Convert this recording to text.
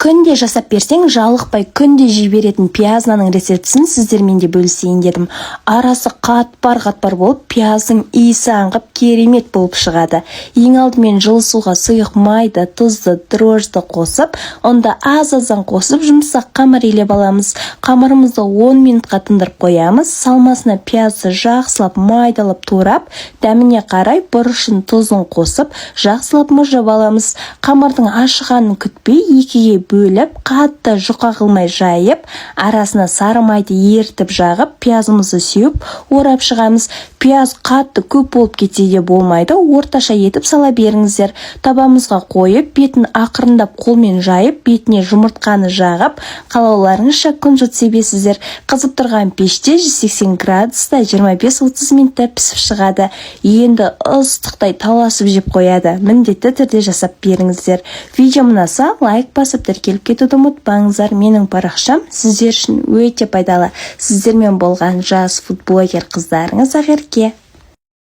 Күнде жасап берсең, жалықпай күнде жей беретін пиязнаның рецептісін сіздермен де бөлісейін дедім. Арасы қатпар-қатпар болып, пияздың иісі аңғып керемет болып шығады. Ең алдымен жылы суға сұйық майды, тұзды, дрожжды қосып, онда аз-аздан қосып жұмсақ қамыр илеп аламыз. Қамырымызды 10 минутқа тындырып қоямыз. Салмасына пиязды жақсылап майдалап турап, дәміне қарай бұрышын тұзын қосып, жақсылап мұжып аламыз. Қамырдың ашығанын күтпей, екіге бөліп, қатты жұқа қылмай жайып, арасына сары майды ертіп жағып, пиязымызды сеуіп, орап шығамыз. Пияз қатты көп болып кетсе де болмайды, орташа етіп сала беріңіздер. Табамызға қойып, бетін ақырындап қолмен жайып, бетіне жұмыртқаны жағып, қалауларыңызша күнжіт себесіздер. Қызып тұрған пеште 180 градуста 25-30 минутта пісіп шығады. Енді ыстықтай таласып жеп қояды. Міндетті түрде жасап беріңіздер. Видео ұнаса, лайк басып келіп кетуді ұмытпаңыздар. Менің парақшам сіздер үшін өте пайдалы. Сіздермен болған жас фудблогер қыздарыңыз Ақерке.